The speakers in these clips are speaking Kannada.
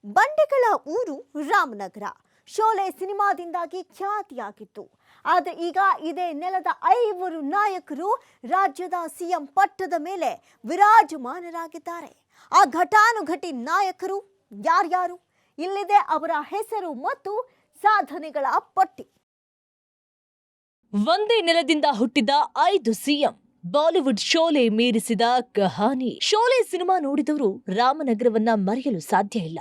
ಬಂಡೆಗಳ ಊರು ರಾಮನಗರ. ಶೋಲೆ ಸಿನಿಮಾದಿಂದಾಗಿ ಖ್ಯಾತಿಯಾಗಿತ್ತು. ಆದರೆ ಈಗ ಇದೇ ನೆಲದ 5 ನಾಯಕರು ರಾಜ್ಯದ ಸಿಎಂ ಪಟ್ಟದ ಮೇಲೆ ವಿರಾಜಮಾನರಾಗಿದ್ದಾರೆ. ಆ ಘಟಾನುಘಟಿ ನಾಯಕರು ಯಾರ್ಯಾರು? ಇಲ್ಲಿದೆ ಅವರ ಹೆಸರು ಮತ್ತು ಸಾಧನೆಗಳ ಪಟ್ಟಿ. ಒಂದೇ ನೆಲದಿಂದ ಹುಟ್ಟಿದ 5 ಸಿಎಂ. ಬಾಲಿವುಡ್ ಶೋಲೆ ಮೀರಿಸಿದ ಕಹಾನಿ. ಶೋಲೆ ಸಿನಿಮಾ ನೋಡಿದವರು ರಾಮನಗರವನ್ನ ಮರೆಯಲು ಸಾಧ್ಯ ಇಲ್ಲ.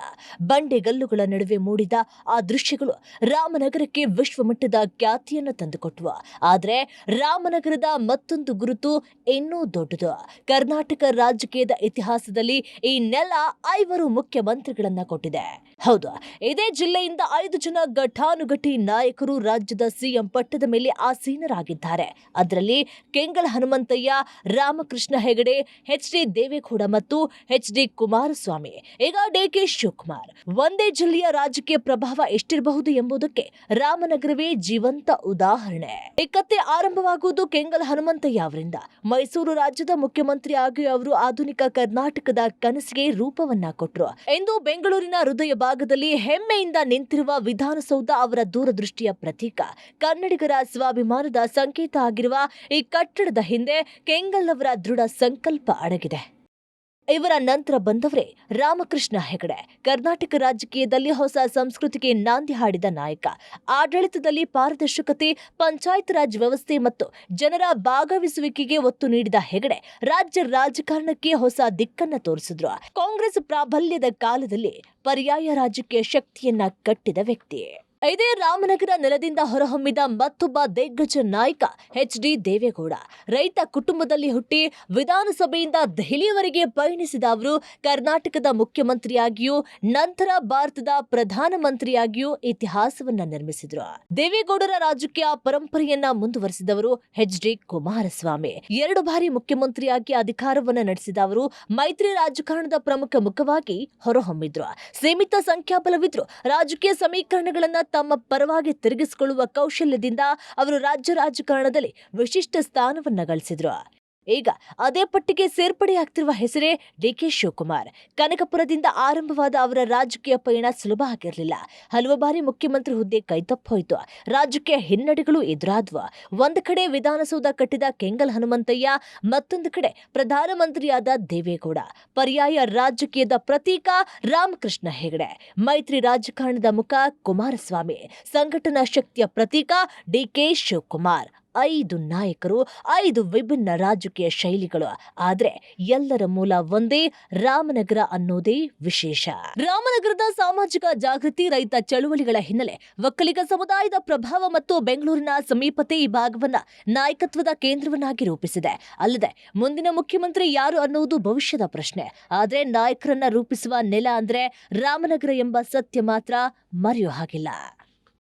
ಬಂಡೆಗಲ್ಲುಗಳ ನಡುವೆ ಮೂಡಿದ ಆ ದೃಶ್ಯಗಳು ರಾಮನಗರಕ್ಕೆ ವಿಶ್ವಮಟ್ಟದ ಖ್ಯಾತಿಯನ್ನು ತಂದುಕೊಟ್ಟವು. ಆದರೆ ರಾಮನಗರದ ಮತ್ತೊಂದು ಗುರುತು ಇನ್ನೂ ದೊಡ್ಡದು. ಕರ್ನಾಟಕ ರಾಜಕೀಯದ ಇತಿಹಾಸದಲ್ಲಿ ಈ ನೆಲ 5 ಮುಖ್ಯಮಂತ್ರಿಗಳನ್ನ ಕೊಟ್ಟಿದೆ. ಹೌದು, ಇದೇ ಜಿಲ್ಲೆಯಿಂದ 5 ಜನ ಘಟಾನುಘಟಿ ನಾಯಕರು ರಾಜ್ಯದ ಸಿಎಂ ಪಟ್ಟದ ಮೇಲೆ ಆಸೀನರಾಗಿದ್ದಾರೆ. ಅದರಲ್ಲಿ ಕೆಂಗಲ್ ಹನುಮಂತಯ್ಯ, ರಾಮಕೃಷ್ಣ ಹೆಗಡೆ, ಎಚ್.ಡಿ. ದೇವೇಗೌಡ ಮತ್ತು ಎಚ್.ಡಿ. ಕುಮಾರಸ್ವಾಮಿ, ಈಗ ಡಿ.ಕೆ. ಶಿವಕುಮಾರ್. ಒಂದೇ ಜಿಲ್ಲೆಯ ರಾಜಕೀಯ ಪ್ರಭಾವ ಎಷ್ಟಿರಬಹುದು ಎಂಬುದಕ್ಕೆ ರಾಮನಗರವೇ ಜೀವಂತ ಉದಾಹರಣೆ. ಈ ಕಥೆ ಆರಂಭವಾಗುವುದು ಕೆಂಗಲ್ ಹನುಮಂತಯ್ಯ ಅವರಿಂದ. ಮೈಸೂರು ರಾಜ್ಯದ ಮುಖ್ಯಮಂತ್ರಿ ಆಗಿ ಅವರು ಆಧುನಿಕ ಕರ್ನಾಟಕದ ಕನಸಿಗೆ ರೂಪವನ್ನ ಕೊಟ್ಟರು. ಇಂದು ಬೆಂಗಳೂರಿನ ಹೃದಯ ಭಾಗದಲ್ಲಿ ಹೆಮ್ಮೆಯಿಂದ ನಿಂತಿರುವ ವಿಧಾನಸೌಧ ಅವರ ದೂರದೃಷ್ಟಿಯ ಪ್ರತೀಕ. ಕನ್ನಡಿಗರ ಸ್ವಾಭಿಮಾನದ ಸಂಕೇತ ಆಗಿರುವ ಈ ಕಟ್ಟಡದ ಹಿಂದೆ ಕೆಂಗಲ್ ಅವರ ದೃಢ ಸಂಕಲ್ಪ ಅಡಗಿದೆ. ಇವರ ನಂತರ ಬಂದವರೇ ರಾಮಕೃಷ್ಣ ಹೆಗಡೆ. ಕರ್ನಾಟಕ ರಾಜಕೀಯದಲ್ಲಿ ಹೊಸ ಸಂಸ್ಕೃತಿಗೆ ನಾಂದಿ ಹಾಡಿದ ನಾಯಕ. ಆಡಳಿತದಲ್ಲಿ ಪಾರದರ್ಶಕತೆ, ಪಂಚಾಯತ್ ರಾಜ್ ವ್ಯವಸ್ಥೆ ಮತ್ತು ಜನರ ಭಾಗವಹಿಸುವಿಕೆಗೆ ಒತ್ತು ನೀಡಿದ ಹೆಗಡೆ ರಾಜ್ಯ ರಾಜಕಾರಣಕ್ಕೆ ಹೊಸ ದಿಕ್ಕನ್ನ ತೋರಿಸಿದ್ರು. ಕಾಂಗ್ರೆಸ್ ಪ್ರಾಬಲ್ಯದ ಕಾಲದಲ್ಲಿ ಪರ್ಯಾಯ ರಾಜಕೀಯ ಶಕ್ತಿಯನ್ನ ಕಟ್ಟಿದ ವ್ಯಕ್ತಿ. ಇದೇ ರಾಮನಗರ ನೆಲದಿಂದ ಹೊರಹೊಮ್ಮಿದ ಮತ್ತೊಬ್ಬ ದಿಗ್ಗಜ ನಾಯಕ ಎಚ್.ಡಿ. ದೇವೇಗೌಡ. ರೈತ ಕುಟುಂಬದಲ್ಲಿ ಹುಟ್ಟಿ ವಿಧಾನಸಭೆಯಿಂದ ದೆಹಲಿಯವರೆಗೆ ಪಯಣಿಸಿದ ಅವರು ಕರ್ನಾಟಕದ ಮುಖ್ಯಮಂತ್ರಿಯಾಗಿಯೂ ನಂತರ ಭಾರತದ ಪ್ರಧಾನಮಂತ್ರಿಯಾಗಿಯೂ ಇತಿಹಾಸವನ್ನ ನಿರ್ಮಿಸಿದ್ರು. ದೇವೇಗೌಡರ ರಾಜಕೀಯ ಪರಂಪರೆಯನ್ನ ಮುಂದುವರೆಸಿದವರು ಎಚ್.ಡಿ. ಕುಮಾರಸ್ವಾಮಿ. 2 ಬಾರಿ ಮುಖ್ಯಮಂತ್ರಿಯಾಗಿ ಅಧಿಕಾರವನ್ನ ನಡೆಸಿದ ಅವರು ಮೈತ್ರಿ ರಾಜಕಾರಣದ ಪ್ರಮುಖ ಮುಖವಾಗಿ ಹೊರಹೊಮ್ಮಿದ್ರು. ಸೀಮಿತ ಸಂಖ್ಯಾಬಲವಿದ್ರು ರಾಜಕೀಯ ಸಮೀಕರಣಗಳನ್ನ ತಮ್ಮ ಪರವಾಗಿ ತಿರುಗಿಸಿಕೊಳ್ಳುವ ಕೌಶಲ್ಯದಿಂದ ಅವರು ರಾಜ್ಯ ರಾಜಕಾರಣದಲ್ಲಿ ವಿಶಿಷ್ಟ ಸ್ಥಾನವನ್ನ ಗಳಿಸಿದ್ರು. ಈಗ ಅದೇ ಪಟ್ಟಿಗೆ ಸೇರ್ಪಡೆಯಾಗ್ತಿರುವ ಹೆಸರೇ ಡಿ.ಕೆ. ಶಿವಕುಮಾರ್. ಕನಕಪುರದಿಂದ ಆರಂಭವಾದ ಅವರ ರಾಜಕೀಯ ಪಯಣ ಸುಲಭ ಆಗಿರಲಿಲ್ಲ. ಹಲವು ಬಾರಿ ಮುಖ್ಯಮಂತ್ರಿ ಹುದ್ದೆ ಕೈತಪ್ಪೋಯಿತು. ರಾಜಕೀಯ ಹಿನ್ನಡೆಗಳು ಎದುರಾದ್ವು. ಒಂದು ಕಡೆ ವಿಧಾನಸೌಧ ಕಟ್ಟಿದ ಕೆಂಗಲ್ ಹನುಮಂತಯ್ಯ, ಮತ್ತೊಂದು ಕಡೆ ಪ್ರಧಾನಮಂತ್ರಿಯಾದ ದೇವೇಗೌಡ. ಪರ್ಯಾಯ ರಾಜಕೀಯದ ಪ್ರತೀಕ ರಾಮಕೃಷ್ಣ ಹೆಗಡೆ. ಮೈತ್ರಿ ರಾಜಕಾರಣದ ಮುಖ ಕುಮಾರಸ್ವಾಮಿ. ಸಂಘಟನಾ ಶಕ್ತಿಯ ಪ್ರತೀಕ ಡಿ.ಕೆ. ಶಿವಕುಮಾರ್. 5 ನಾಯಕರು, 5 ವಿಭಿನ್ನ ರಾಜಕೀಯ ಶೈಲಿಗಳು. ಆದ್ರೆ ಎಲ್ಲರ ಮೂಲ ಒಂದೇ, ರಾಮನಗರ ಅನ್ನೋದೇ ವಿಶೇಷ. ರಾಮನಗರದ ಸಾಮಾಜಿಕ ಜಾಗೃತಿ, ರೈತ ಚಳುವಳಿಗಳ ಹಿನ್ನೆಲೆ, ಒಕ್ಕಲಿಗ ಸಮುದಾಯದ ಪ್ರಭಾವ ಮತ್ತು ಬೆಂಗಳೂರಿನ ಸಮೀಪತೆ ಈ ಭಾಗವನ್ನ ನಾಯಕತ್ವದ ಕೇಂದ್ರವನ್ನಾಗಿ ರೂಪಿಸಿದೆ. ಅಲ್ಲದೆ ಮುಂದಿನ ಮುಖ್ಯಮಂತ್ರಿ ಯಾರು ಅನ್ನುವುದು ಭವಿಷ್ಯದ ಪ್ರಶ್ನೆ. ಆದ್ರೆ ನಾಯಕರನ್ನ ರೂಪಿಸುವ ನೆಲ ಅಂದ್ರೆ ರಾಮನಗರ ಎಂಬ ಸತ್ಯ ಮಾತ್ರ ಮರೆಯೋ ಹಾಗಿಲ್ಲ.